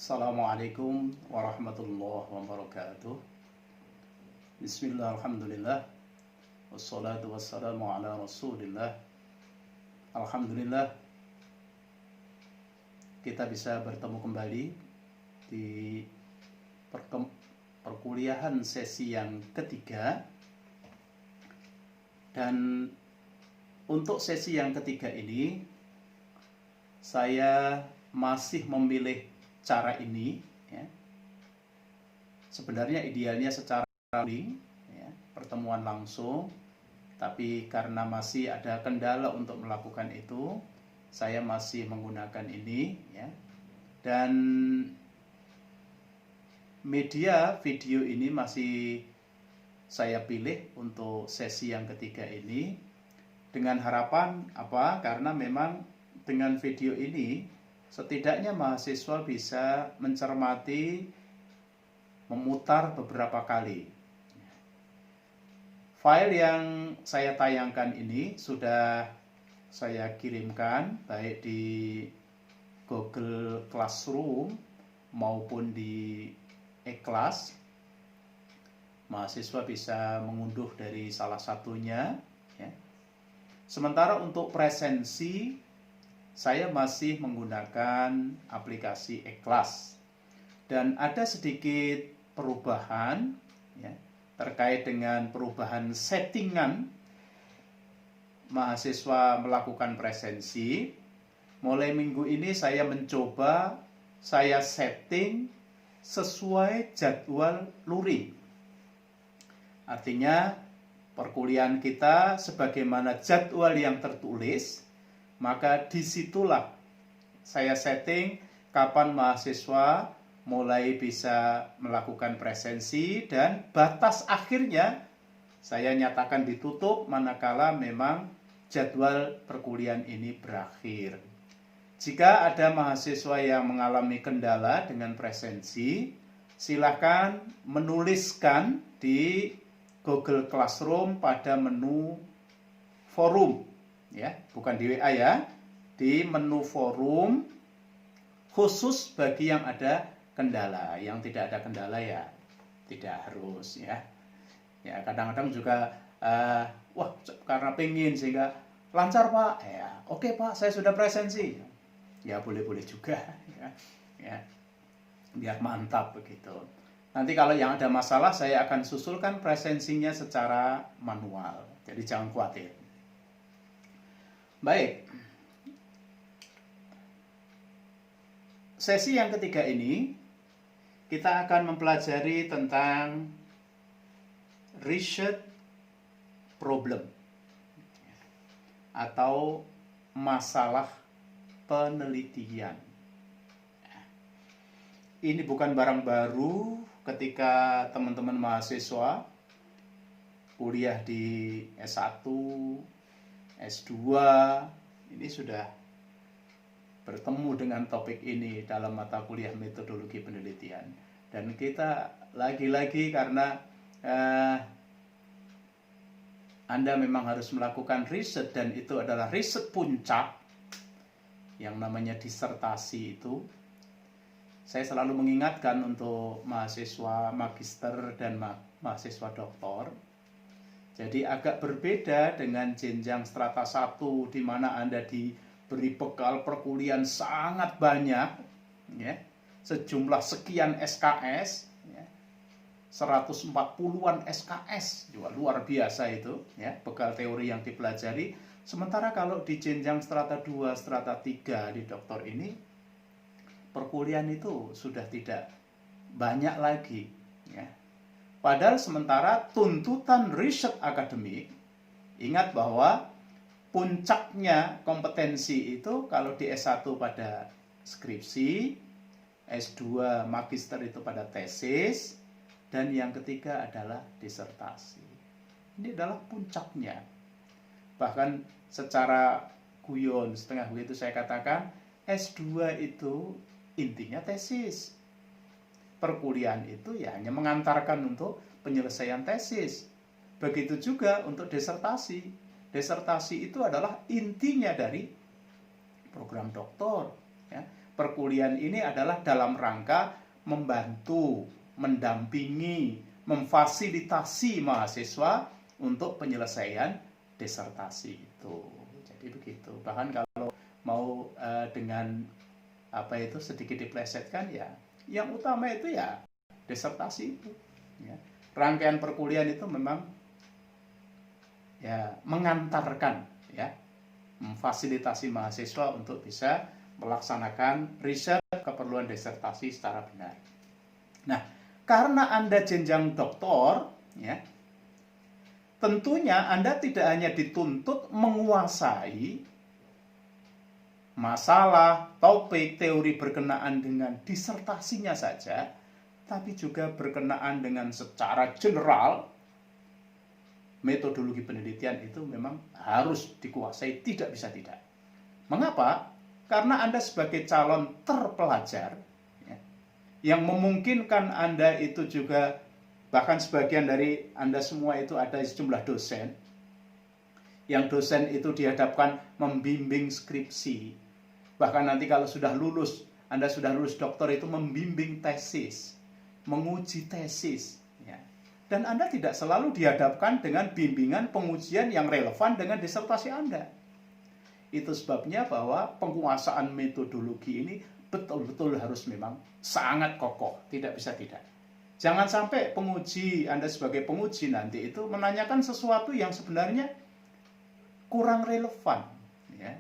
Assalamualaikum warahmatullahi wabarakatuh. Bismillah, alhamdulillah, wassalatu wassalamu ala rasulillah. Alhamdulillah, kita bisa bertemu kembali di perkuliahan sesi yang ketiga. Dan untuk sesi yang ketiga ini, saya masih memilih cara ini, ya. Sebenarnya idealnya secara daring, ya, pertemuan langsung, tapi karena masih ada kendala untuk melakukan itu, saya masih menggunakan ini, ya. Dan media video ini masih saya pilih untuk sesi yang ketiga ini dengan harapan apa? Karena memang dengan video ini setidaknya mahasiswa bisa mencermati, memutar beberapa kali. File yang saya tayangkan ini sudah saya kirimkan baik di Google Classroom maupun di iKelas. Mahasiswa bisa mengunduh dari salah satunya, ya. Sementara untuk presensi, saya masih menggunakan aplikasi iKelas. Dan ada sedikit perubahan, ya, terkait dengan perubahan settingan mahasiswa melakukan presensi. Mulai minggu ini saya mencoba, saya setting sesuai jadwal luring. Artinya perkuliahan kita sebagaimana jadwal yang tertulis, maka disitulah saya setting kapan mahasiswa mulai bisa melakukan presensi, dan batas akhirnya saya nyatakan ditutup manakala memang jadwal perkuliahan ini berakhir. Jika ada mahasiswa yang mengalami kendala dengan presensi, silakan menuliskan di Google Classroom pada menu forum, ya, bukan di WA, ya, di menu forum khusus bagi yang ada kendala. Yang tidak ada kendala ya tidak harus, ya. Ya, kadang-kadang juga wah, karena pengen sehingga lancar Pak, ya oke Pak, saya sudah presensi, ya boleh-boleh juga, ya, ya, biar mantap begitu. Nanti kalau yang ada masalah saya akan susulkan presensinya secara manual, jadi jangan khawatir. Baik, sesi yang ketiga ini kita akan mempelajari tentang research problem atau masalah penelitian. Ini bukan barang baru ketika teman-teman mahasiswa kuliah di S1, S2, ini sudah bertemu dengan topik ini dalam mata kuliah metodologi penelitian. Dan kita lagi-lagi karena Anda memang harus melakukan riset, dan itu adalah riset puncak yang namanya disertasi itu. Saya selalu mengingatkan untuk mahasiswa magister dan mahasiswa doktor. Jadi agak berbeda dengan jenjang strata 1 di mana Anda diberi bekal perkuliahan sangat banyak, ya, sejumlah sekian SKS, ya, 140-an SKS, juga luar biasa itu, ya, bekal teori yang dipelajari. Sementara kalau di jenjang strata 2, strata 3 di doktor ini, perkuliahan itu sudah tidak banyak lagi, ya. Padahal sementara tuntutan riset akademik, ingat bahwa puncaknya kompetensi itu kalau di S1 pada skripsi, S2 magister itu pada tesis, dan yang ketiga adalah disertasi. Ini adalah puncaknya. Bahkan secara guyon setengah begitu saya katakan, S2 itu intinya tesis. Perkuliahan itu ya hanya mengantarkan untuk penyelesaian tesis. Begitu juga untuk disertasi. Disertasi itu adalah intinya dari program doktor, ya. perkuliahan ini adalah dalam rangka membantu, mendampingi, memfasilitasi mahasiswa untuk penyelesaian disertasi itu. Jadi begitu. Bahkan kalau mau dengan apa itu sedikit diplesetkan, ya yang utama itu ya disertasi itu. Ya. Rangkaian perkuliahan itu memang ya mengantarkan, ya, memfasilitasi mahasiswa untuk bisa melaksanakan riset keperluan disertasi secara benar. Nah, karena Anda jenjang doktor, ya, tentunya Anda tidak hanya dituntut menguasai masalah, topik, teori berkenaan dengan disertasinya saja, tapi juga berkenaan dengan secara general metodologi penelitian itu memang harus dikuasai, tidak bisa tidak. Mengapa? Karena Anda sebagai calon terpelajar, ya, yang memungkinkan Anda itu juga, bahkan sebagian dari Anda semua itu ada sejumlah dosen, yang dosen itu dihadapkan membimbing skripsi. Bahkan nanti kalau sudah lulus, Anda sudah lulus doktor, itu membimbing tesis, menguji tesis. Ya. Dan Anda tidak selalu dihadapkan dengan bimbingan pengujian yang relevan dengan disertasi Anda. Itu sebabnya bahwa penguasaan metodologi ini betul-betul harus memang sangat kokoh, tidak bisa tidak. Jangan sampai penguji, Anda sebagai penguji nanti itu menanyakan sesuatu yang sebenarnya kurang relevan, ya.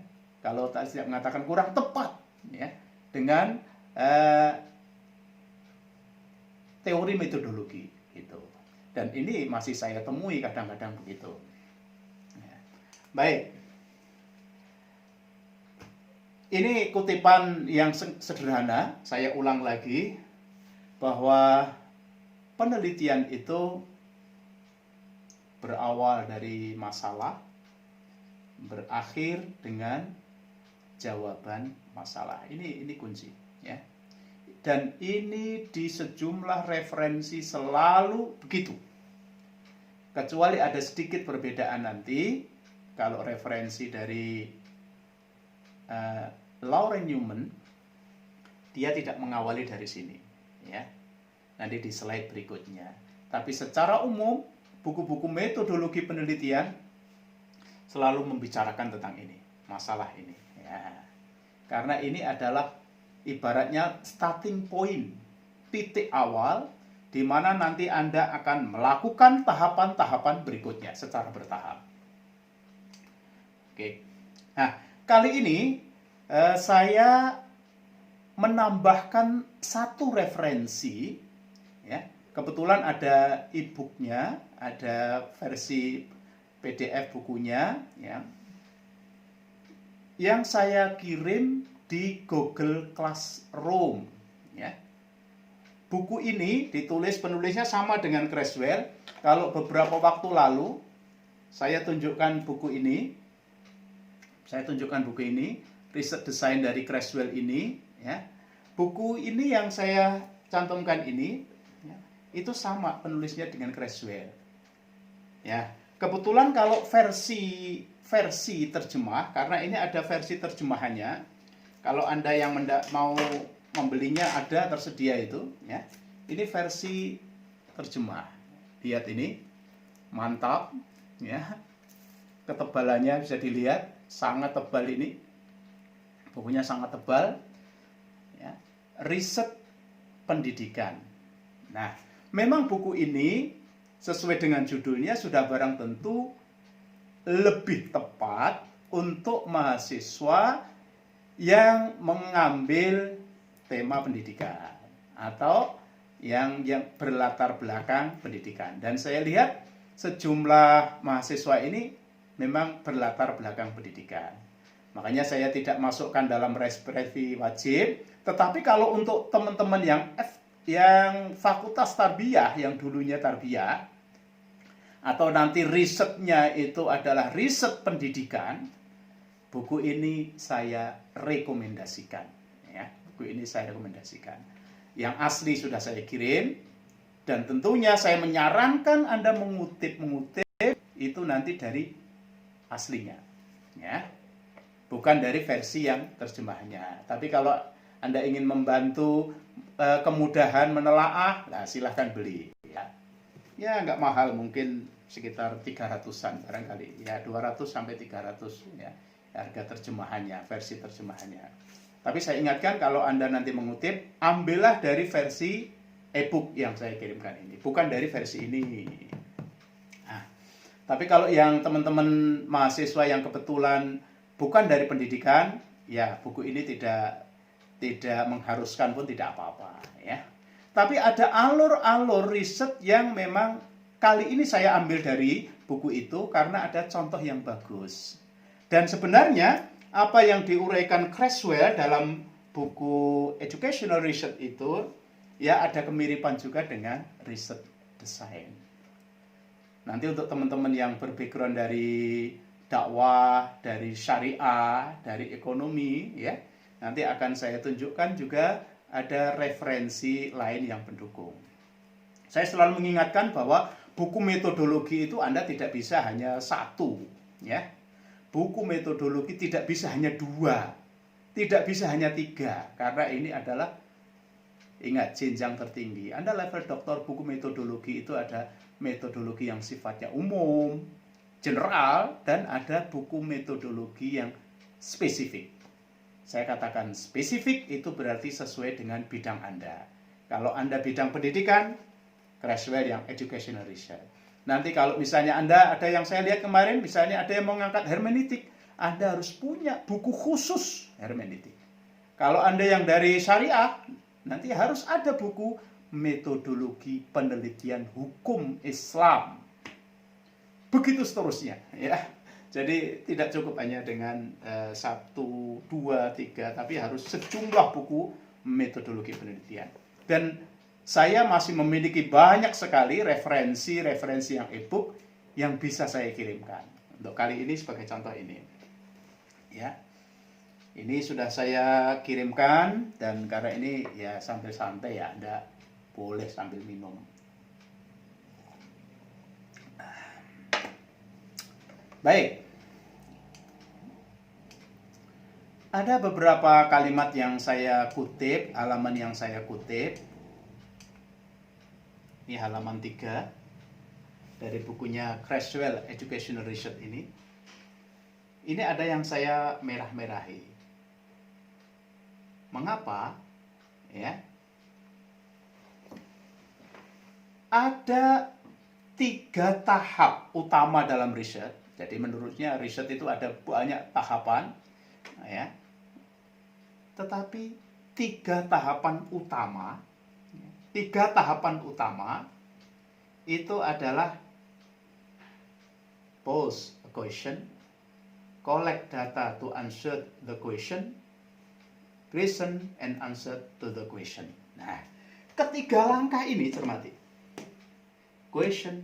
Kalau tidak mengatakan kurang tepat, ya, dengan teori metodologi itu. Dan ini masih saya temui kadang-kadang begitu. Ya. Baik. Ini kutipan yang sederhana, saya ulang lagi, bahwa penelitian itu berawal dari masalah, berakhir dengan jawaban masalah. Ini kunci, ya. Dan ini di sejumlah referensi selalu begitu. Kecuali ada sedikit perbedaan nanti, kalau referensi dari Lauren Newman, dia tidak mengawali dari sini, ya. Nanti di slide berikutnya. Tapi secara umum, buku-buku metodologi penelitian selalu membicarakan tentang ini, masalah ini, ya. Karena ini adalah ibaratnya starting point, titik awal di mana nanti Anda akan melakukan tahapan-tahapan berikutnya secara bertahap. Oke. Nah, kali ini saya menambahkan satu referensi, ya. Kebetulan ada e-booknya, ada versi PDF bukunya, ya, yang saya kirim di Google Classroom, ya. Buku ini ditulis, penulisnya sama dengan Creswell. Kalau beberapa waktu lalu saya tunjukkan buku ini, riset desain dari Creswell ini, ya. Buku ini yang saya cantumkan ini, ya, itu sama penulisnya dengan Creswell, ya. Kebetulan kalau versi terjemah, karena ini ada versi terjemahannya, kalau Anda yang mau membelinya ada tersedia itu, ya. Ini versi terjemah. Lihat ini, mantap, ya. Ketebalannya bisa dilihat, sangat tebal ini. Bukunya sangat tebal, ya. Riset pendidikan. Nah, memang buku ini sesuai dengan judulnya sudah barang tentu lebih tepat untuk mahasiswa yang mengambil tema pendidikan atau yang berlatar belakang pendidikan. Dan saya lihat sejumlah mahasiswa ini memang berlatar belakang pendidikan. Makanya saya tidak masukkan dalam referensi wajib. Tetapi kalau untuk teman-teman yang fakultas tarbiyah, yang dulunya tarbiyah, atau nanti risetnya itu adalah riset pendidikan, buku ini saya rekomendasikan, ya. Buku ini saya rekomendasikan. Yang asli sudah saya kirim, dan tentunya saya menyarankan Anda mengutip itu nanti dari aslinya, ya. Bukan dari versi yang terjemahnya. Tapi kalau Anda ingin membantu kemudahan menelaah, nah silahkan beli. Ya nggak mahal, mungkin sekitar 300-an barangkali, ya 200 sampai 300 ya harga terjemahannya, versi terjemahannya. Tapi saya ingatkan kalau Anda nanti mengutip, ambillah dari versi e-book yang saya kirimkan ini, bukan dari versi ini. Nah, tapi kalau yang teman-teman mahasiswa yang kebetulan bukan dari pendidikan, ya buku ini tidak mengharuskan pun tidak apa-apa ya. Tapi ada alur-alur riset yang memang kali ini saya ambil dari buku itu karena ada contoh yang bagus. Dan sebenarnya apa yang diuraikan Creswell dalam buku Educational Research itu ya ada kemiripan juga dengan riset desain. Nanti untuk teman-teman yang berbackground dari dakwah, dari syariah, dari ekonomi ya, nanti akan saya tunjukkan juga ada referensi lain yang pendukung. Saya selalu mengingatkan bahwa buku metodologi itu Anda tidak bisa hanya satu ya. Buku metodologi tidak bisa hanya 2, tidak bisa hanya 3, karena ini adalah, ingat, jenjang tertinggi. Anda level doktor, buku metodologi itu ada metodologi yang sifatnya umum, general, dan ada buku metodologi yang spesifik. Saya katakan spesifik itu berarti sesuai dengan bidang Anda. Kalau Anda bidang pendidikan, Creswell yang Educational Research. Nanti kalau misalnya Anda, ada yang saya lihat kemarin, misalnya ada yang mau ngangkat hermeneutik, Anda harus punya buku khusus hermeneutik. Kalau Anda yang dari syariah, nanti harus ada buku metodologi penelitian hukum Islam. Begitu seterusnya ya. Jadi tidak cukup hanya dengan 1, 2, 3, tapi harus sejumlah buku metodologi penelitian. Dan saya masih memiliki banyak sekali referensi yang e-book yang bisa saya kirimkan. Untuk kali ini sebagai contoh ini. Ya. Ini sudah saya kirimkan dan karena ini ya sambil santai ya, Anda boleh sambil minum. Baik. Ada beberapa kalimat yang saya kutip, halaman yang saya kutip. Ini halaman 3 dari bukunya Creswell Educational Research ini. Ini ada yang saya merah-merahi. Mengapa? Ya. Ada 3 tahap utama dalam riset. Jadi menurutnya riset itu ada banyak tahapan, ya. Tetapi 3 tahapan utama itu adalah pose a question, collect data to answer the question, reason and answer to the question. Nah, ketiga langkah ini cermati. Question.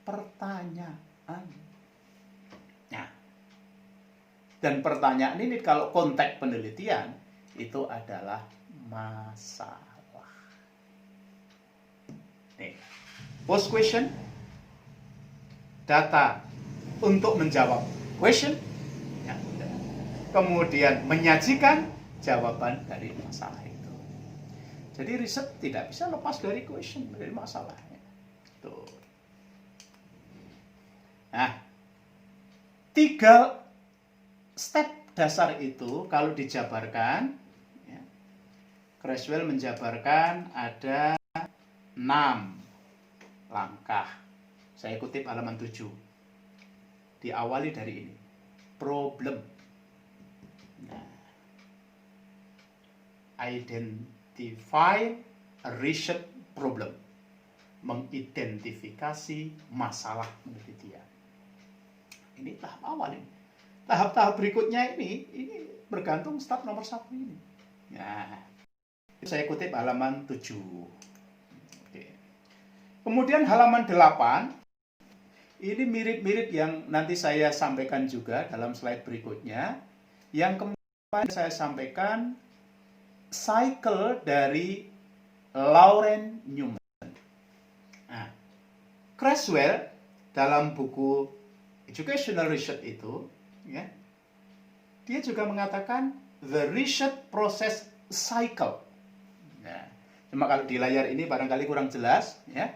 Pertanyaan. Nah, dan pertanyaan ini kalau konteks penelitian itu adalah masalah. Nih, post question, data untuk menjawab question, ya, kemudian menyajikan jawaban dari masalah itu. Jadi riset tidak bisa lepas dari question, dari masalahnya. Tuh. Nah, 3 step dasar itu kalau dijabarkan, ya, Creswell menjabarkan ada 6 langkah. Saya kutip halaman 7. Diawali dari ini. Problem. Nah, identify a research problem. Mengidentifikasi masalah penelitian. Ini tahap awal ini. Tahap-tahap berikutnya ini bergantung step nomor 1 ini. Nah, saya kutip halaman 7. Oke. Kemudian halaman 8, ini mirip-mirip yang nanti saya sampaikan juga dalam slide berikutnya. Yang kemarin saya sampaikan cycle dari Lauren Newman. Nah, Creswell dalam buku Educational Research itu, ya, dia juga mengatakan the research process cycle. Nah, cuma kalau di layar ini barangkali kurang jelas ya.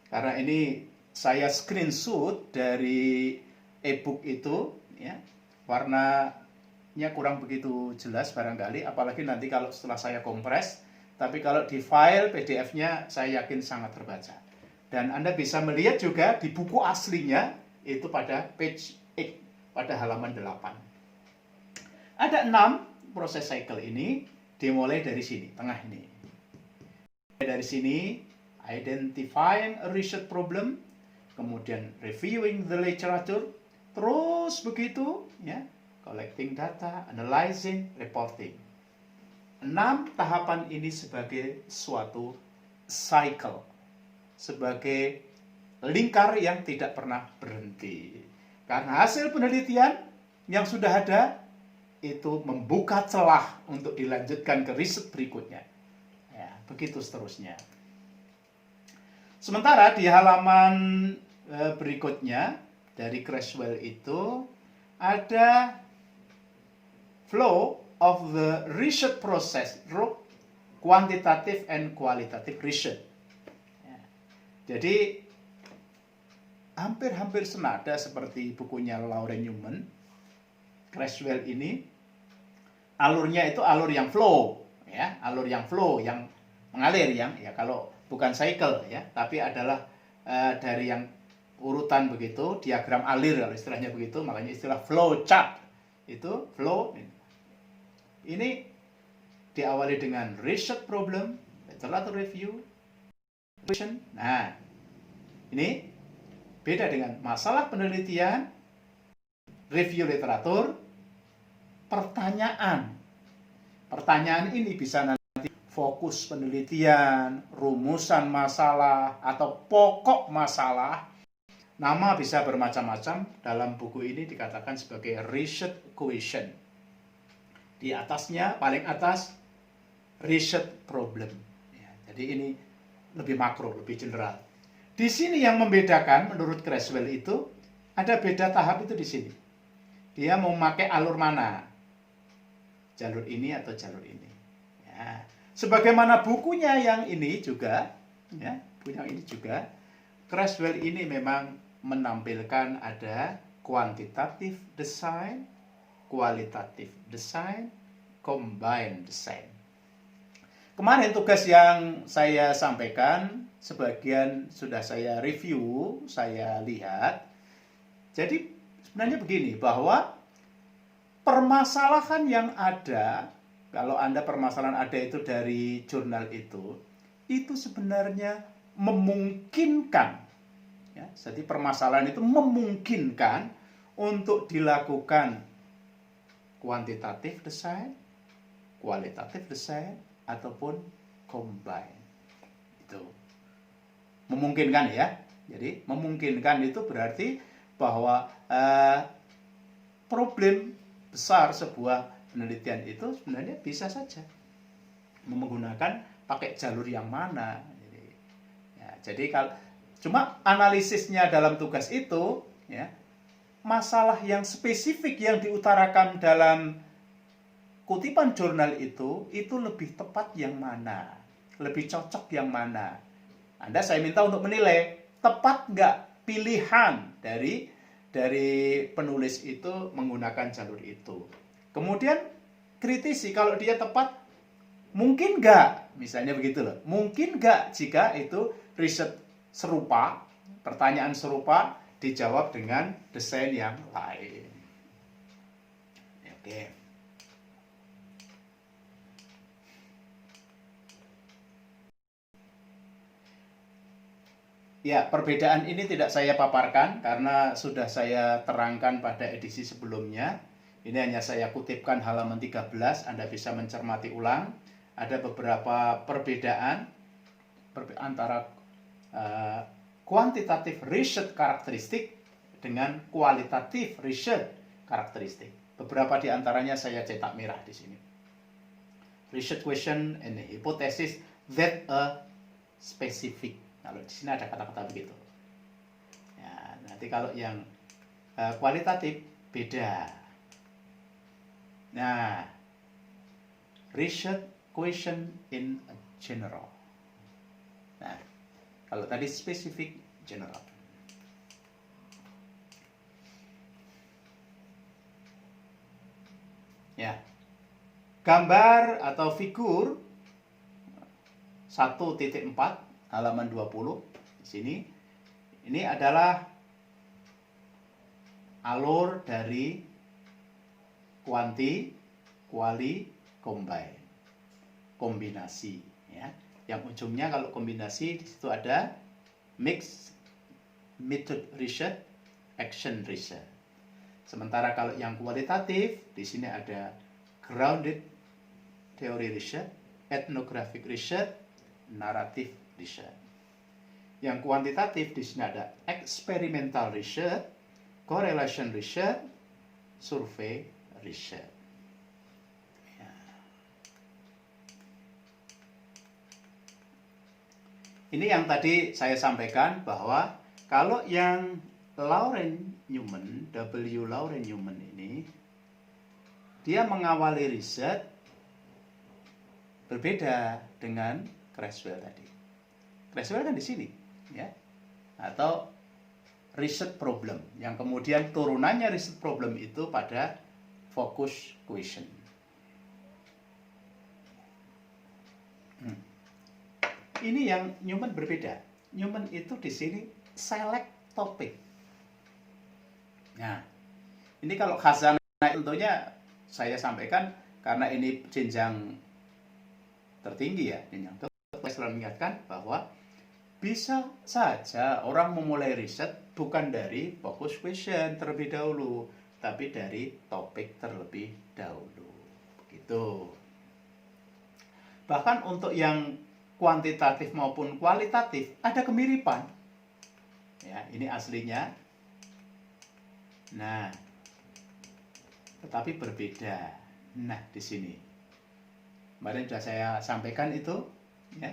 Karena ini saya screenshot dari e-book itu ya. Warnanya kurang begitu jelas barangkali, apalagi nanti kalau setelah saya kompres. Tapi kalau di file PDF-nya saya yakin sangat terbaca. Dan Anda bisa melihat juga di buku aslinya itu pada page 8, pada halaman 8. Ada 6 proses cycle ini, dimulai dari sini, tengah ini. Dari sini, identifying a research problem, kemudian reviewing the literature, terus begitu, ya, collecting data, analyzing, reporting. 6 tahapan ini sebagai suatu cycle, sebagai lingkar yang tidak pernah berhenti. Karena hasil penelitian yang sudah ada itu membuka celah untuk dilanjutkan ke riset berikutnya. Ya, begitu seterusnya. Sementara di halaman berikutnya dari Creswell itu ada flow of the research process through quantitative and qualitative research. Ya. Jadi hampir-hampir senada seperti bukunya Lauren Newman. Creswell ini alurnya itu alur yang flow, ya, alur yang flow, yang mengalir, yang ya kalau bukan cycle ya, tapi adalah dari yang urutan begitu, diagram alir kalau istilahnya begitu, makanya istilah flow chart itu flow. Ini diawali dengan research problem, literature review, question. Nah, ini beda dengan masalah penelitian, review literatur, pertanyaan. Pertanyaan ini bisa nanti fokus penelitian, rumusan masalah, atau pokok masalah. Nama bisa bermacam-macam. Dalam buku ini dikatakan sebagai research question. Di atasnya, paling atas, research problem. Ya, jadi ini lebih makro, lebih general. Di sini yang membedakan menurut Creswell itu ada beda tahap itu di sini. Dia mau pakai alur mana? Jalur ini atau jalur ini. Ya. Sebagaimana bukunya yang ini juga, ya, punya ini juga, Creswell ini memang menampilkan ada quantitative design, qualitative design, combined design. Kemarin tugas yang saya sampaikan, sebagian sudah saya review, saya lihat. Jadi sebenarnya begini, bahwa permasalahan yang ada, kalau Anda permasalahan ada itu dari jurnal itu sebenarnya memungkinkan. Ya, jadi permasalahan itu memungkinkan untuk dilakukan quantitative design, qualitative design, ataupun combine. Itu memungkinkan ya. Jadi memungkinkan itu berarti bahwa problem besar sebuah penelitian itu sebenarnya bisa saja menggunakan pakai jalur yang mana. Jadi kalau cuma analisisnya dalam tugas itu, ya, masalah yang spesifik yang diutarakan dalam kutipan jurnal itu lebih tepat yang mana, lebih cocok yang mana. Saya minta untuk menilai tepat nggak pilihan dari penulis itu menggunakan jalur itu. Kemudian kritisi kalau dia tepat, mungkin nggak, misalnya begitu loh, mungkin nggak jika itu riset serupa, pertanyaan serupa dijawab dengan desain yang lain. Oke. Ya, perbedaan ini tidak saya paparkan karena sudah saya terangkan pada edisi sebelumnya. Ini hanya saya kutipkan halaman 13, Anda bisa mencermati ulang. Ada beberapa perbedaan antara quantitative research karakteristik dengan qualitative research karakteristik. Beberapa di antaranya saya cetak merah di sini. Research question and hypothesis that a specific. Kalau di sini ada kata-kata begitu. Ya, nanti kalau yang kualitatif beda. Nah, research question in general. Nah, kalau tadi spesifik, general. Ya, gambar atau figur 1.4 halaman 20 di sini. Ini adalah alur dari kuanti, kuali, combine. Kombinasi, ya. Yang ujungnya kalau kombinasi di situ ada mix, method research, action research. Sementara kalau yang kualitatif di sini ada grounded theory research, ethnographic research, narrative research. Yang kuantitatif di sini ada experimental research, correlation research, survey research. Ya. Ini yang tadi saya sampaikan bahwa kalau yang Lauren Newman, W. Lauren Newman ini, dia mengawali riset berbeda dengan Creswell tadi. Creswell kan di sini, ya, atau research problem, yang kemudian turunannya research problem itu pada focus question. Ini yang Newman berbeda. Newman itu di sini select topic. Nah, ini kalau khazanah tentunya saya sampaikan karena ini jenjang tertinggi, ya, jenjang tertinggi. Saya selalu mengingatkan bahwa bisa saja orang memulai riset bukan dari focus question terlebih dahulu, tapi dari topik terlebih dahulu. Begitu. Bahkan untuk yang kuantitatif maupun kualitatif ada kemiripan. Ya, ini aslinya. Nah, tetapi berbeda. Nah, di sini. Kemarin sudah saya sampaikan itu, ya.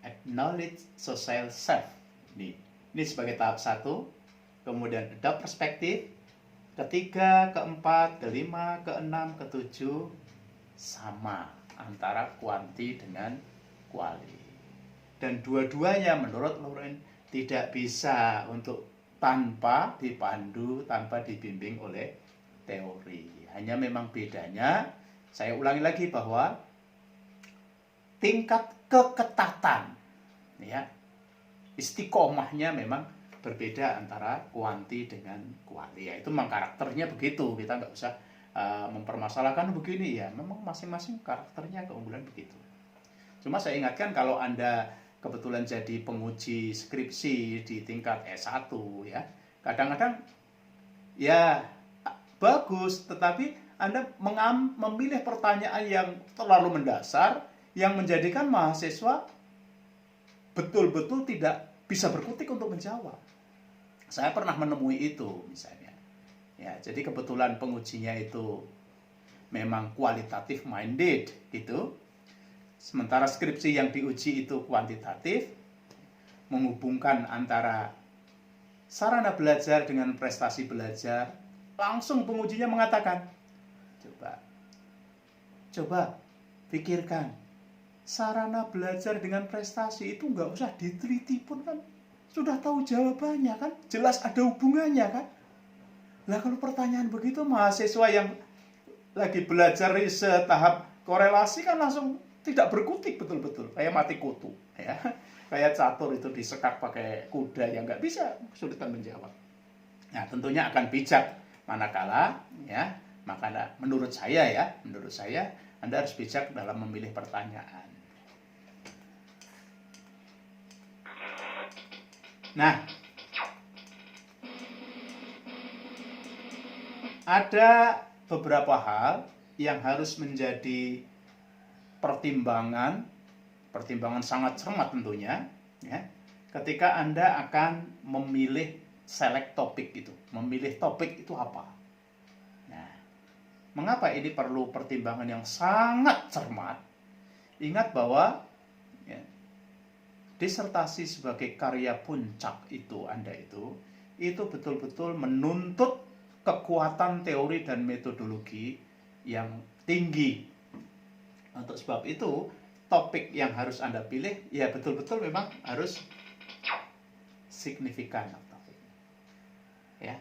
Acknowledge social self. Ini sebagai tahap 1. Kemudian adopt perspektif. Ketiga, keempat, kelima, keenam, ketujuh sama antara kuanti dengan kuali. Dan dua-duanya menurut Lauren tidak bisa untuk tanpa dipandu, tanpa dibimbing oleh teori. Hanya memang bedanya, saya ulangi lagi bahwa tingkat keketatan, ya, istiqomahnya memang berbeda antara kuanti dengan kuali. Ya, itu memang karakternya begitu. Kita nggak usah mempermasalahkan begini, ya. Memang masing-masing karakternya keunggulan begitu. Cuma saya ingatkan kalau Anda kebetulan jadi penguji skripsi di tingkat S1, ya, kadang-kadang ya bagus, tetapi Anda memilih pertanyaan yang terlalu mendasar yang menjadikan mahasiswa betul-betul tidak bisa berkutik untuk menjawab. Saya pernah menemui itu misalnya. Ya, jadi kebetulan pengujinya itu memang kualitatif minded gitu. Sementara skripsi yang diuji itu kuantitatif, menghubungkan antara sarana belajar dengan prestasi belajar. Langsung pengujinya mengatakan, coba pikirkan, sarana belajar dengan prestasi itu nggak usah diteliti pun kan sudah tahu jawabannya kan, jelas ada hubungannya kan. Nah, kalau pertanyaan begitu, mahasiswa yang lagi belajar riset tahap korelasi kan langsung tidak berkutik betul-betul, kayak mati kutu, ya. Kayak catur itu disekak pakai kuda yang nggak bisa, kesulitan menjawab. Nah, tentunya akan bijak manakala, ya, maka menurut saya Anda harus bijak dalam memilih pertanyaan. Nah, ada beberapa hal yang harus menjadi pertimbangan sangat cermat tentunya, ya, ketika Anda akan memilih select topik itu. Memilih topik itu apa? Nah, mengapa ini perlu pertimbangan yang sangat cermat? Ingat bahwa, ya, disertasi sebagai karya puncak itu Anda itu betul-betul menuntut kekuatan teori dan metodologi yang tinggi. Untuk sebab itu, topik yang harus Anda pilih ya betul-betul memang harus signifikan. Ya,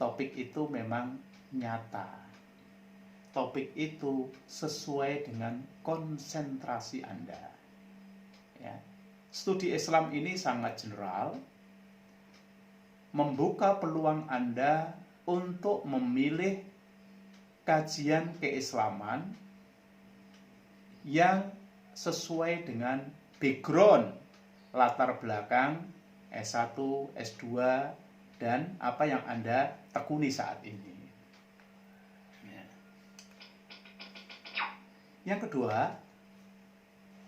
topik itu memang nyata. Topik itu sesuai dengan konsentrasi Anda. Ya. Studi Islam ini sangat general, membuka peluang Anda untuk memilih kajian keislaman yang sesuai dengan background, latar belakang S1, S2, dan apa yang Anda tekuni saat ini. Ya. Yang kedua,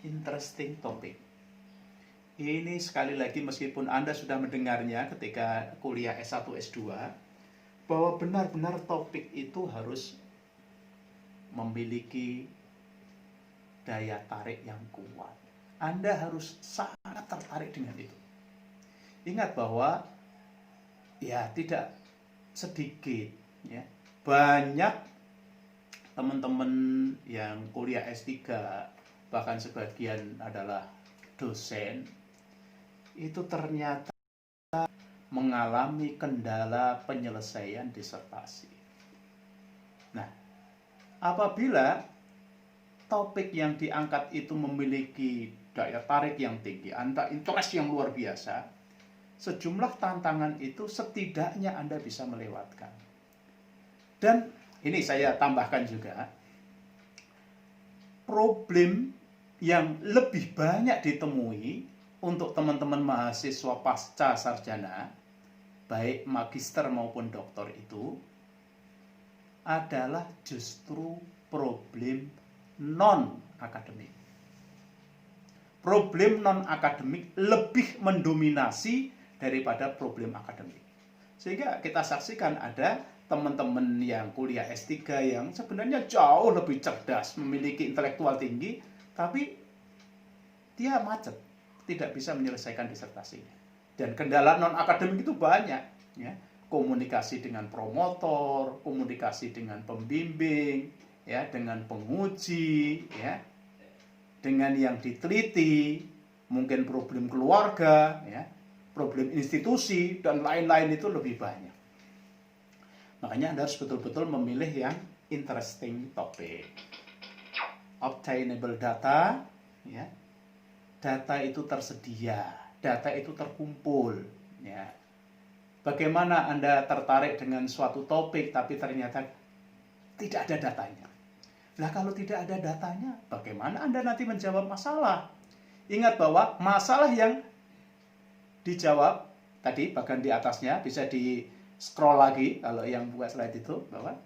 interesting topic. Ini sekali lagi meskipun Anda sudah mendengarnya ketika kuliah S1, S2, bahwa benar-benar topik itu harus memiliki daya tarik yang kuat. Anda harus sangat tertarik dengan itu. Ingat bahwa ya tidak sedikit ya, banyak teman-teman yang kuliah S3, bahkan sebagian adalah dosen, itu ternyata mengalami kendala penyelesaian disertasi. Nah, apabila topik yang diangkat itu memiliki daya tarik yang tinggi, Anda interest yang luar biasa, sejumlah tantangan itu setidaknya Anda bisa melewatkan. Dan ini saya tambahkan juga, problem yang lebih banyak ditemui untuk teman-teman mahasiswa pasca sarjana, baik magister maupun doktor itu, adalah justru problem non-akademik. Problem non-akademik lebih mendominasi daripada problem akademik. Sehingga kita saksikan ada teman-teman yang kuliah S3 yang sebenarnya jauh lebih cerdas, memiliki intelektual tinggi, tapi dia macet, tidak bisa menyelesaikan disertasinya. Dan kendala non-akademik itu banyak, ya. Komunikasi dengan promotor, komunikasi dengan pembimbing, ya, dengan penguji, ya, dengan yang diteliti, mungkin problem keluarga, ya, problem institusi, dan lain-lain itu lebih banyak. Makanya Anda harus betul-betul memilih yang interesting topic. Obtainable data, ya, data itu tersedia, data itu terkumpul, ya. Bagaimana Anda tertarik dengan suatu topik tapi ternyata tidak ada datanya? Nah, kalau tidak ada datanya, bagaimana Anda nanti menjawab masalah? Ingat bahwa masalah yang dijawab tadi, bagian di atasnya, bisa di scroll lagi kalau yang buat slide itu, bahwa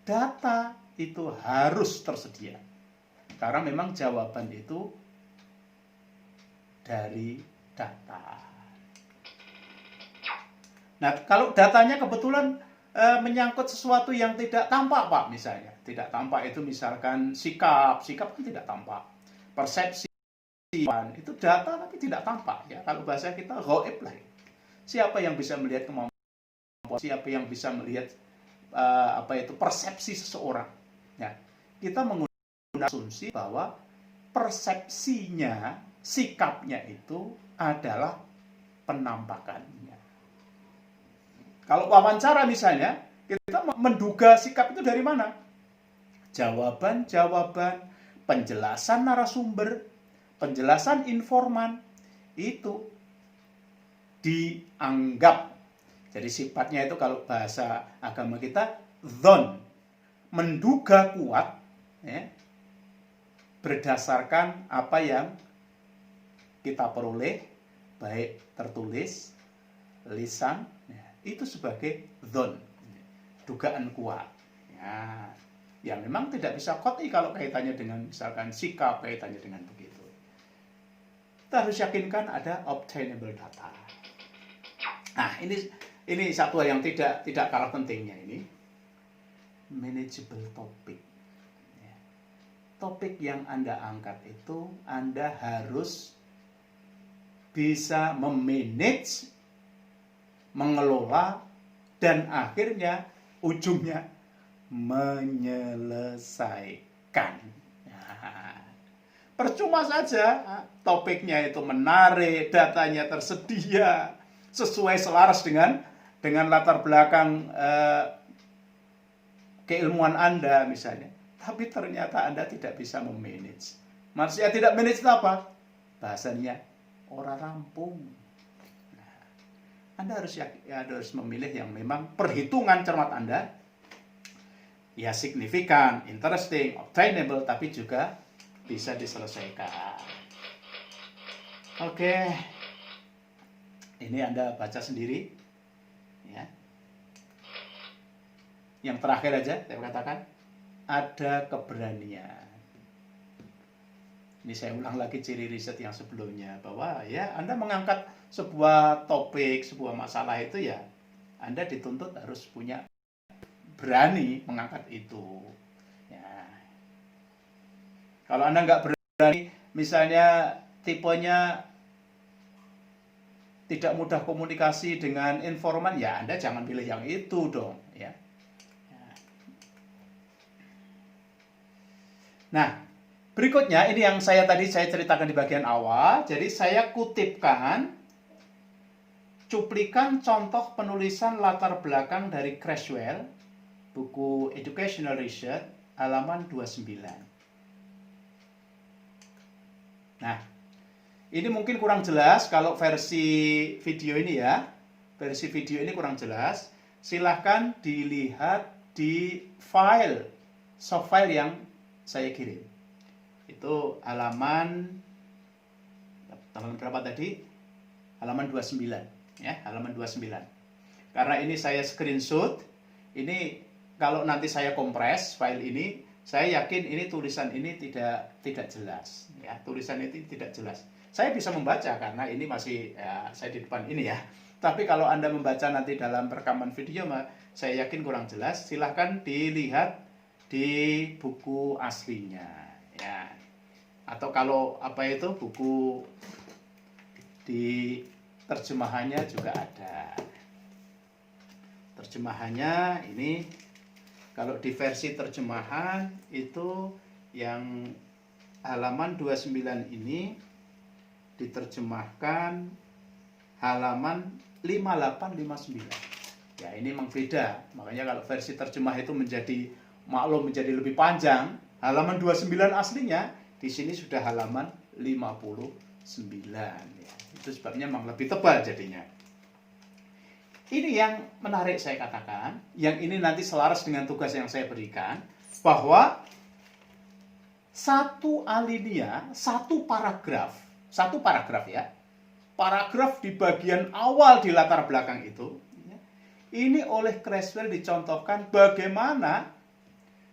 data itu harus tersedia. Karena memang jawaban itu dari data. Nah, kalau datanya kebetulan menyangkut sesuatu yang tidak tampak, Pak, misalnya. Tidak tampak itu misalkan sikap kan tidak tampak. Persepsi itu data tapi tidak tampak, ya. Kalau bahasa kita ghaib lah. Siapa yang bisa melihat kemampuan? Siapa yang bisa melihat persepsi seseorang? Ya, kita menggunakan asumsi bahwa persepsinya, sikapnya itu adalah penampakannya. Kalau wawancara misalnya, kita menduga sikap itu dari mana? Jawaban-jawaban, penjelasan narasumber, penjelasan informan, itu dianggap. Jadi sifatnya itu kalau bahasa agama kita, dzon, menduga kuat, ya, berdasarkan apa yang kita peroleh, baik tertulis, lisan, ya, itu sebagai dzon, dugaan kuat, ya, yang memang tidak bisa qat'i kalau kaitannya dengan misalkan sikap, kaitannya dengan begitu. Kita harus yakinkan ada obtainable data. Nah, ini satu yang tidak kalah pentingnya, ini manageable topic. Ya. Topik yang Anda angkat itu Anda harus bisa memanage, mengelola, dan akhirnya ujungnya menyelesaikan. Nah, percuma saja topiknya itu menarik, datanya tersedia, sesuai selaras dengan latar belakang keilmuan Anda misalnya. Tapi ternyata Anda tidak bisa memanage. Maksudnya tidak manage itu apa? Bahasanya orang rampung. Nah, Anda harus memilih yang memang perhitungan cermat Anda ya signifikan, interesting, obtainable, tapi juga bisa diselesaikan. Oke, ini Anda baca sendiri, ya. Yang terakhir aja saya katakan, ada keberanian. Ini saya ulang lagi ciri riset yang sebelumnya, bahwa ya Anda mengangkat sebuah topik, sebuah masalah itu ya Anda dituntut harus punya berani mengangkat itu. Ya. Kalau Anda nggak berani, misalnya tipenya tidak mudah komunikasi dengan informan, ya Anda jangan pilih yang itu dong, ya. Nah, berikutnya ini yang saya ceritakan di bagian awal. Jadi saya kutipkan cuplikan contoh penulisan latar belakang dari Creswell, buku Educational Research, halaman 29. Nah, ini mungkin kurang jelas kalau versi video ini ya. Versi video ini kurang jelas. Silahkan dilihat di soft file yang saya kirim. Itu halaman berapa tadi? Halaman 29, ya, halaman 29. Karena ini saya screenshot, ini kalau nanti saya kompres file ini, saya yakin ini tulisan ini tidak jelas, ya. Tulisan itu tidak jelas. Saya bisa membaca karena ini masih ya, saya di depan ini ya. Tapi kalau Anda membaca nanti dalam rekaman video, saya yakin kurang jelas. Silahkan dilihat di buku aslinya, ya. Atau kalau buku di terjemahannya juga ada. Terjemahannya ini, kalau di versi terjemahan itu yang halaman 29 ini diterjemahkan halaman 5859. Ya, ini memang beda. Makanya kalau versi terjemah itu menjadi lebih panjang. Halaman 29 aslinya di sini sudah halaman 59, ya. Itu sebabnya memang lebih tebal jadinya. Ini yang menarik saya katakan, yang ini nanti selaras dengan tugas yang saya berikan, bahwa satu alinea, satu paragraf ya, paragraf di bagian awal di latar belakang itu, ya, ini oleh Creswell dicontohkan bagaimana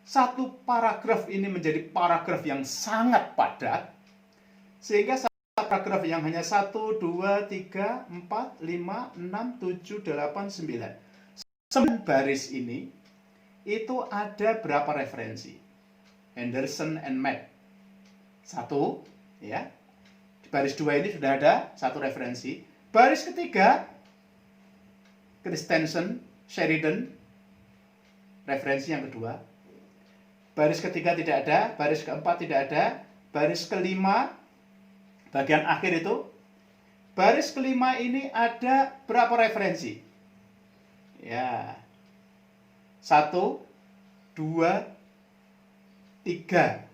satu paragraf ini menjadi paragraf yang sangat padat, sehingga satu paragraf yang hanya 1, 2, 3, 4, 5, 6, 7, 8, 9 9 baris ini itu ada berapa referensi? Henderson and Matt 1, ya. Di baris 2 ini sudah ada 1 referensi. Baris ketiga Christensen, Sheridan, referensi yang kedua. Baris ketiga tidak ada, baris keempat tidak ada, baris kelima, bagian akhir itu, baris kelima ini ada berapa referensi? Ya, 1, 2, 3.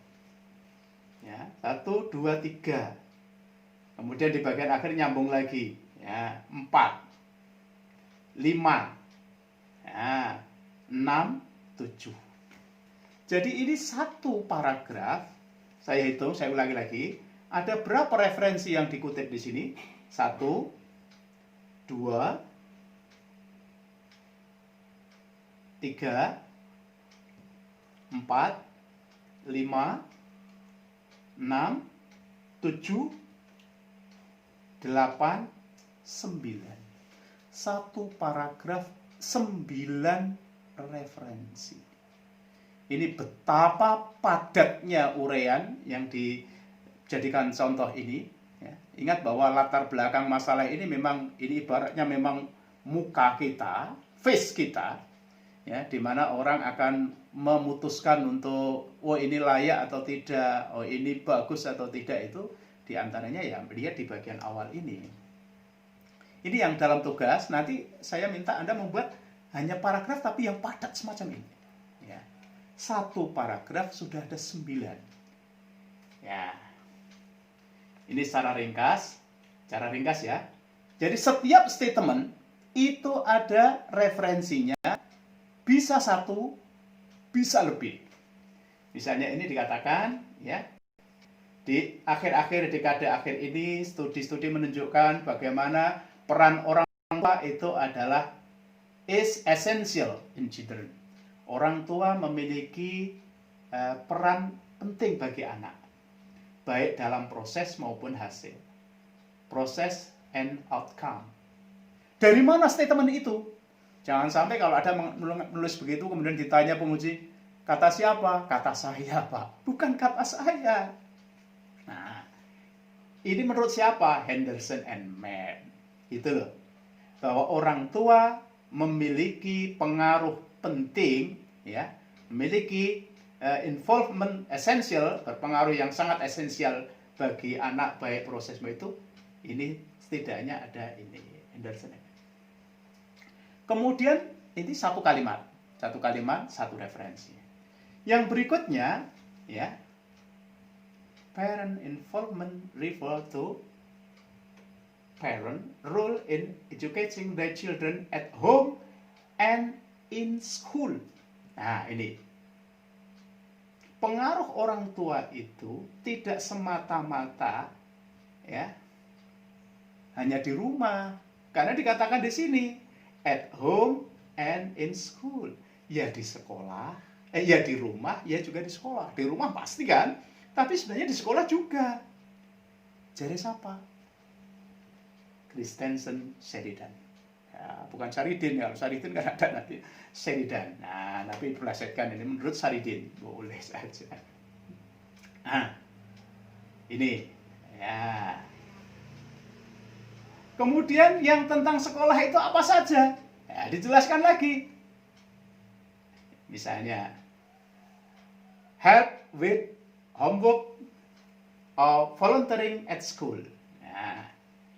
Ya, 1, 2, 3. Kemudian di bagian akhir nyambung lagi, ya, 4, 5, ya, 6, 7. Jadi ini satu paragraf, saya ulangi lagi, ada berapa referensi yang dikutip di sini? 1, 2, 3, 4, 5, 6, 7, 8, 9. Satu paragraf 9 referensi. Ini betapa padatnya uraian yang dijadikan contoh ini. Ya. Ingat bahwa latar belakang masalah ini memang, ini ibaratnya memang muka kita, face kita. ya, di mana orang akan memutuskan untuk oh ini layak atau tidak, oh ini bagus atau tidak, itu diantaranya ya melihat di bagian awal ini. Ini yang dalam tugas nanti saya minta Anda membuat hanya paragraf tapi yang padat semacam ini. Ya. Satu paragraf sudah ada 9. Ya. Ini secara ringkas ya. Jadi setiap statement itu ada referensinya, bisa 1, bisa lebih. Misalnya ini dikatakan ya, di akhir-akhir dekade akhir ini studi-studi menunjukkan bagaimana peran orang tua itu adalah is essential in children. Orang tua memiliki peran penting bagi anak, baik dalam proses maupun hasil. Proses and outcome. Dari mana statement itu? Jangan sampai kalau ada menulis begitu kemudian ditanya penguji, kata siapa? Kata saya, Pak. Bukan kata saya. Nah, ini menurut siapa? Henderson and Mann. Itu loh. Bahwa orang tua memiliki pengaruh penting, ya, memiliki involvement esensial, berpengaruh yang sangat esensial bagi anak baik prosesmu itu. Ini setidaknya ada ini Henderson. Kemudian ini satu kalimat, satu referensi. Yang berikutnya ya, parent involvement refer to parent role in educating their children at home and in school. Nah, ini pengaruh orang tua itu tidak semata-mata ya hanya di rumah, karena dikatakan di sini at home and in school. Ya di sekolah, ya di rumah, ya juga di sekolah. Di rumah pasti kan, tapi sebenarnya di sekolah juga. Jadi siapa? Christensen Sheridan. Ya, bukan Saridin, kalau Saridin kan ada nanti Sheridan. Nah, tapi dipelesetkan ini menurut Saridin, boleh saja. Nah, ini ya. Kemudian yang tentang sekolah itu apa saja? Ya, dijelaskan lagi. Misalnya, help with homework or volunteering at school. Nah,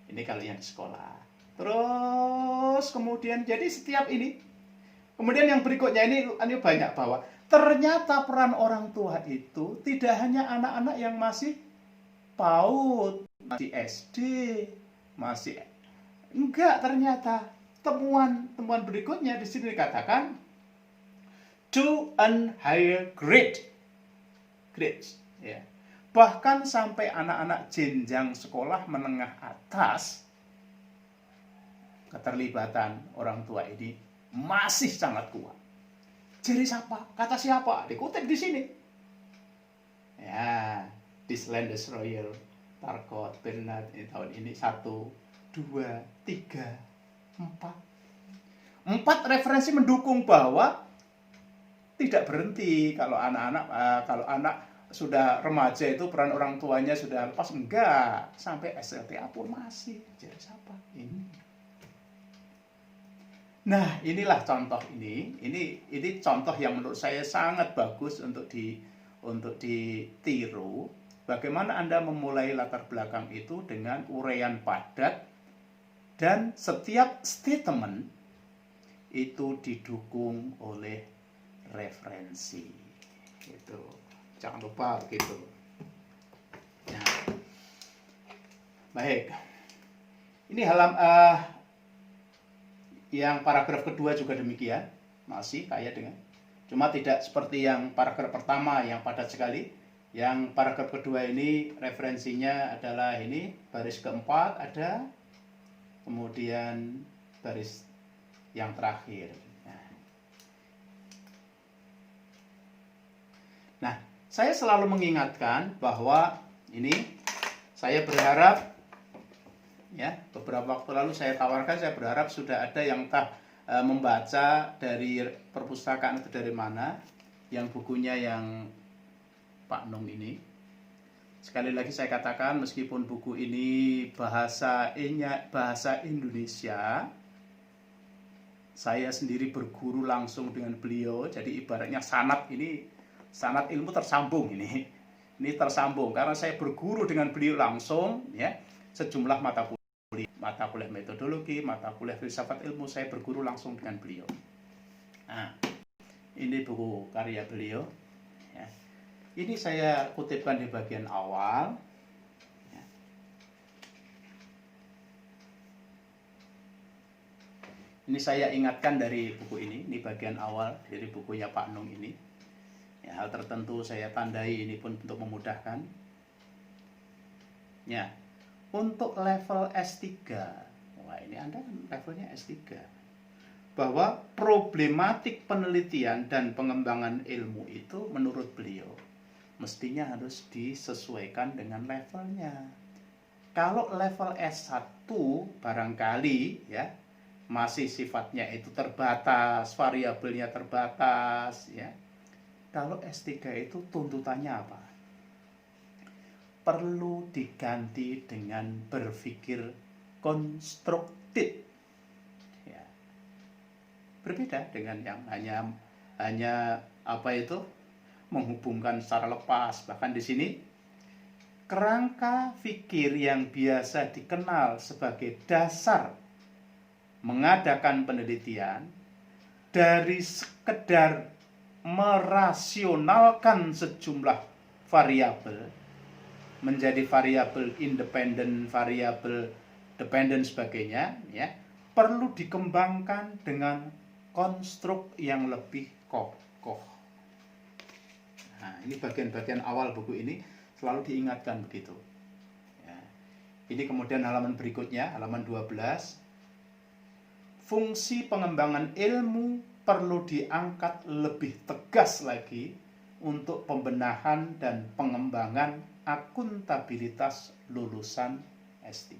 ini kalau yang di sekolah. Terus kemudian jadi setiap ini. Kemudian yang berikutnya ini banyak bahwa ternyata peran orang tua itu tidak hanya anak-anak yang masih PAUD, masih SD, masih enggak, ternyata temuan berikutnya di sini dikatakan to an higher grades ya. Bahkan sampai anak-anak jenjang sekolah menengah atas keterlibatan orang tua ini masih sangat kuat. Jadi siapa? Kata siapa? Dikutip di sini. Ya, this land destroyer Tarkot Bernard ini tahun ini 1, 2, 3, 4. 4 referensi mendukung bahwa tidak berhenti kalau anak sudah remaja itu peran orang tuanya sudah lepas, enggak, sampai SLTA pun masih. Jadi siapa? Ini. Nah, inilah contoh ini contoh yang menurut saya sangat bagus untuk ditiru. Bagaimana Anda memulai latar belakang itu dengan uraian padat dan setiap statement itu didukung oleh referensi. Gitu. Jangan lupa begitu. Nah, baik. Ini yang paragraf kedua juga demikian, masih kaya dengan, cuma tidak seperti yang paragraf pertama yang padat sekali. Yang paragraf kedua ini referensinya adalah ini, baris keempat ada, kemudian baris yang terakhir. Nah, saya selalu mengingatkan bahwa ini saya berharap ya, beberapa waktu lalu saya tawarkan, saya berharap sudah ada yang membaca dari perpustakaan itu dari mana, yang bukunya yang Pak Nung ini. Sekali lagi saya katakan, meskipun buku ini bahasa Indonesia, saya sendiri berguru langsung dengan beliau, jadi ibaratnya sanad ilmu tersambung ini tersambung karena saya berguru dengan beliau langsung, ya, sejumlah mata kuliah metodologi, mata kuliah filsafat ilmu, saya berguru langsung dengan beliau. Nah, ini buku karya beliau, ya. Ini saya kutipkan di bagian awal. Ini saya ingatkan dari buku ini bagian awal dari bukunya Pak Nung ini. Ya, hal tertentu saya tandai ini pun untuk memudahkan. Ya, untuk level S3, wah ini Anda kan levelnya S3. Bahwa problematik penelitian dan pengembangan ilmu itu menurut beliau mestinya harus disesuaikan dengan levelnya. Kalau level S1 barangkali, ya, masih sifatnya itu terbatas, variabelnya terbatas, ya. Kalau S3 itu tuntutannya apa? Perlu diganti dengan berpikir konstruktif. Ya. Berbeda dengan yang hanya apa itu menghubungkan secara lepas. Bahkan di sini kerangka fikir yang biasa dikenal sebagai dasar mengadakan penelitian dari sekedar merasionalkan sejumlah variabel menjadi variabel independen, variabel dependen sebagainya, ya, perlu dikembangkan dengan konstruk yang lebih kokoh. Nah, ini bagian-bagian awal buku ini selalu diingatkan begitu. Ya. Ini kemudian halaman berikutnya, halaman 12. Fungsi pengembangan ilmu perlu diangkat lebih tegas lagi untuk pembenahan dan pengembangan akuntabilitas lulusan S3.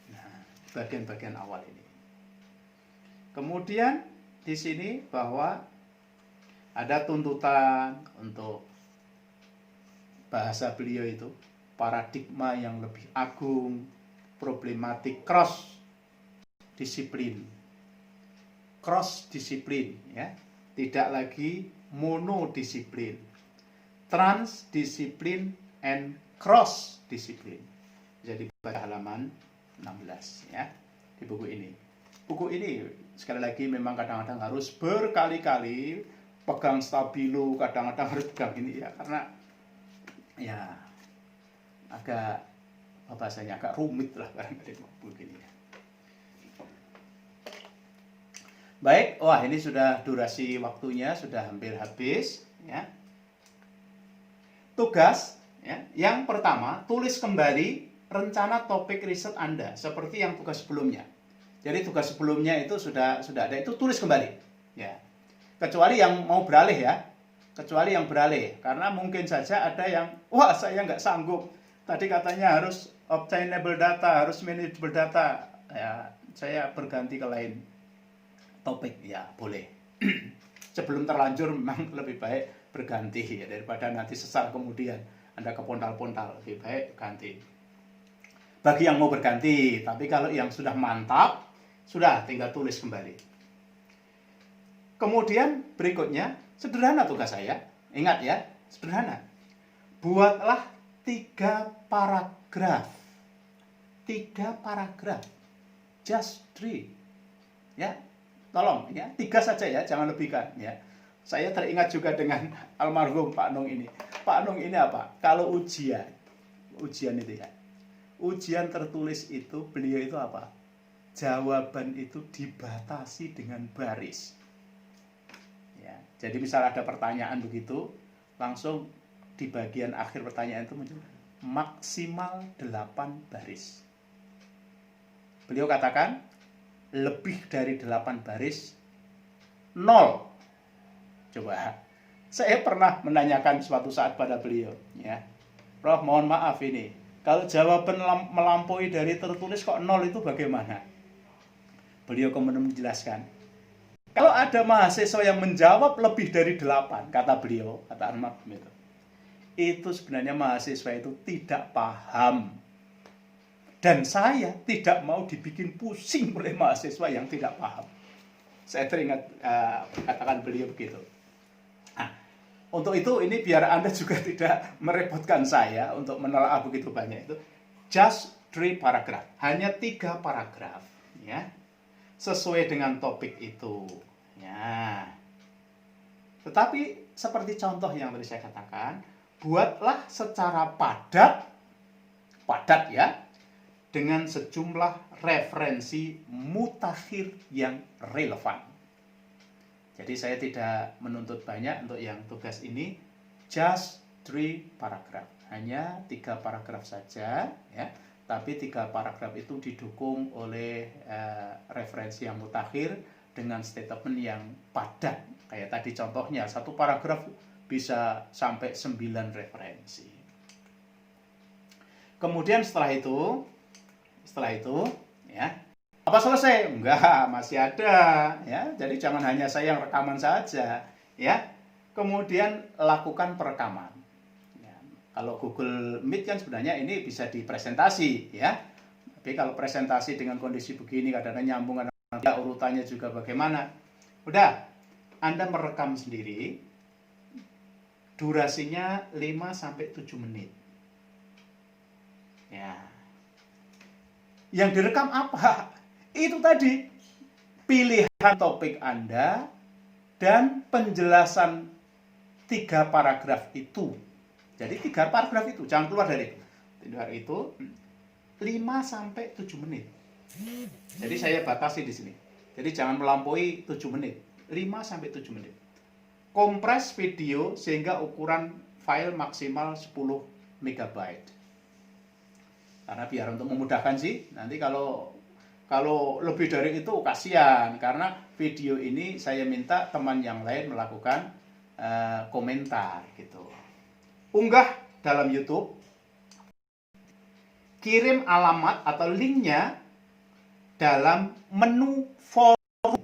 Nah, bagian-bagian awal ini. Kemudian di sini bahwa ada tuntutan untuk bahasa beliau itu paradigma yang lebih agung, problematik cross disiplin, ya, tidak lagi monodisiplin, transdisiplin and cross disiplin. Jadi pada halaman 16, ya, di buku ini. Buku ini sekali lagi memang kadang-kadang harus berkali-kali pegang stabilo, kadang-kadang harus pegang ini, ya, karena ya agak bahasanya agak rumit lah barangkali begini, ya. Baik, wah ini sudah durasi waktunya sudah hampir habis, ya. Tugas, ya, yang pertama, tulis kembali rencana topik riset Anda seperti yang tugas sebelumnya. Jadi tugas sebelumnya itu sudah ada, itu tulis kembali, ya. Kecuali yang mau beralih, ya. Kecuali yang beralih, karena mungkin saja ada yang, wah saya nggak sanggup. Tadi katanya harus obtainable data, harus manageable data. Ya, saya berganti ke lain topik, ya boleh. Sebelum terlanjur memang lebih baik berganti, ya, daripada nanti sesal kemudian Anda kepontal-pontal, lebih baik ganti. Bagi yang mau berganti, tapi kalau yang sudah mantap, sudah tinggal tulis kembali. Kemudian berikutnya, sederhana tugas saya. Ingat ya, sederhana. Buatlah 3 paragraf. 3 paragraf. Just 3. Ya, tolong ya, 3 saja ya, jangan lebihkan ya. Saya teringat juga dengan almarhum Pak Nung ini. Pak Nung ini apa? Kalau ujian itu ya. Ujian tertulis itu beliau itu apa? Jawaban itu dibatasi dengan baris. Ya, jadi misal ada pertanyaan begitu, langsung di bagian akhir pertanyaan itu muncul maksimal 8 baris. Beliau katakan lebih dari 8 baris 0. Coba, saya pernah menanyakan suatu saat pada beliau, ya, Prof, mohon maaf ini, kalau jawaban melampaui dari tertulis kok 0 itu bagaimana? Beliau kemudian menjelaskan, kalau ada mahasiswa yang menjawab lebih dari 8, kata beliau, kata almarhum itu sebenarnya mahasiswa itu tidak paham Dan saya tidak mau dibikin pusing oleh mahasiswa yang tidak paham. Saya teringat katakan beliau begitu. Nah, untuk itu ini biar Anda juga tidak merepotkan saya untuk menelaah begitu banyak itu. Just 3 paragraph, hanya 3 paragraf, ya, sesuai dengan topik itu. Ya. Tetapi seperti contoh yang tadi saya katakan, buatlah secara padat ya, dengan sejumlah referensi mutakhir yang relevan. Jadi saya tidak menuntut banyak untuk yang tugas ini, just 3 paragraph, hanya 3 paragraf saja, ya. Tapi 3 paragraf itu didukung oleh referensi yang mutakhir dengan statement yang padat. Kayak tadi contohnya, 1 paragraf bisa sampai 9 referensi. Kemudian setelah itu, ya, apa selesai? Enggak, masih ada, ya. Jadi jangan hanya saya yang rekaman saja, ya. Kemudian lakukan perekaman. Ya. Kalau Google Meet kan sebenarnya ini bisa dipresentasi, ya. Tapi kalau presentasi dengan kondisi begini, kadang-kadang nyambung, kadang-kadang urutannya juga bagaimana. Udah, Anda merekam sendiri, durasinya 5-7 menit. Ya. Yang direkam apa? Itu tadi, pilihan topik Anda dan penjelasan 3 paragraf itu. Jadi 3 paragraf itu, jangan keluar dari itu. Dari itu 5-7 menit. Jadi saya batasi di sini. Jadi jangan melampaui 7 menit. 5-7 menit. Kompres video sehingga ukuran file maksimal 10 MB. Karena biar untuk memudahkan sih, nanti kalau lebih dari itu kasihan, karena video ini saya minta teman yang lain melakukan komentar gitu. Unggah dalam YouTube, kirim alamat atau linknya dalam menu forum.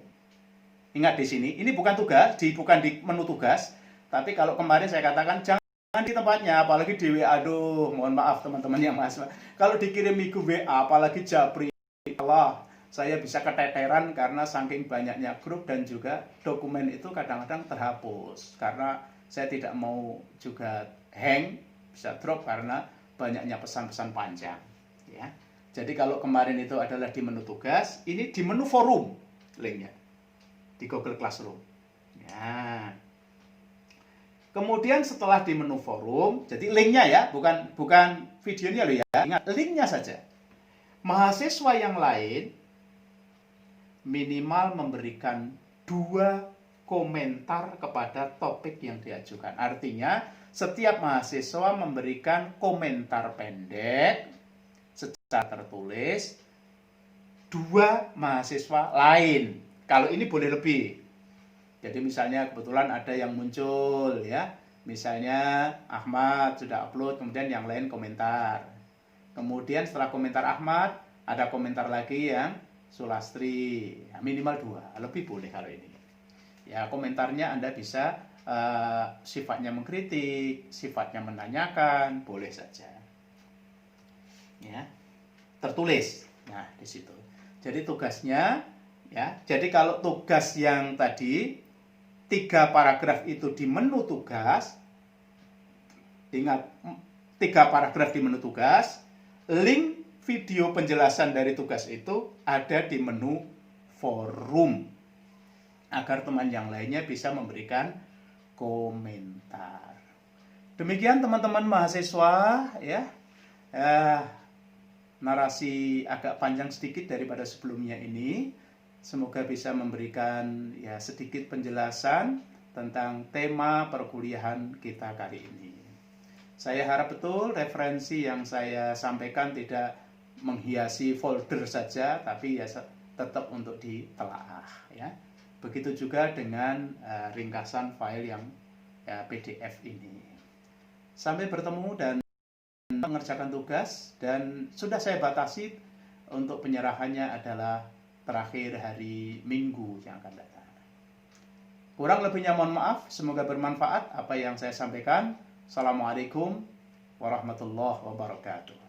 Ingat di sini, ini bukan tugas, bukan di menu tugas, tapi kalau kemarin saya katakan jangan di tempatnya, apalagi di WA. Aduh, mohon maaf teman-teman yang mahasiswa. Kalau dikirim ke WA, apalagi Japri, Allah, saya bisa keteteran karena saking banyaknya grup dan juga dokumen itu kadang-kadang terhapus. Karena saya tidak mau juga hang, bisa drop karena banyaknya pesan-pesan panjang. Ya. Jadi kalau kemarin itu adalah di menu tugas, ini di menu forum linknya di Google Classroom. Ya. Kemudian setelah di menu forum, jadi linknya ya, bukan videonya loh ya, ingat linknya saja. Mahasiswa yang lain minimal memberikan 2 komentar kepada topik yang diajukan. Artinya setiap mahasiswa memberikan komentar pendek secara tertulis 2 mahasiswa lain. Kalau ini boleh lebih. Jadi misalnya kebetulan ada yang muncul ya, misalnya Ahmad sudah upload, kemudian yang lain komentar. Kemudian setelah komentar Ahmad, ada komentar lagi yang Sulastri, ya, minimal 2, lebih boleh kalau ini. Ya komentarnya Anda bisa sifatnya mengkritik, sifatnya menanyakan, boleh saja. Ya, tertulis. Nah di situ. Jadi tugasnya, ya. Jadi kalau tugas yang tadi 3 paragraf itu di menu tugas, ingat 3 paragraf di menu tugas, link video penjelasan dari tugas itu ada di menu forum agar teman yang lainnya bisa memberikan komentar. Demikian teman-teman mahasiswa ya. Narasi agak panjang sedikit daripada sebelumnya ini. Semoga bisa memberikan ya sedikit penjelasan tentang tema perkuliahan kita kali ini. Saya harap betul referensi yang saya sampaikan tidak menghiasi folder saja, tapi ya tetap untuk ditelaah ya. Begitu juga dengan ringkasan file yang PDF ini. Sampai bertemu dan mengerjakan tugas, dan sudah saya batasi untuk penyerahannya adalah terakhir hari Minggu yang akan datang. Kurang lebihnya mohon maaf, semoga bermanfaat apa yang saya sampaikan. Assalamualaikum warahmatullahi wabarakatuh.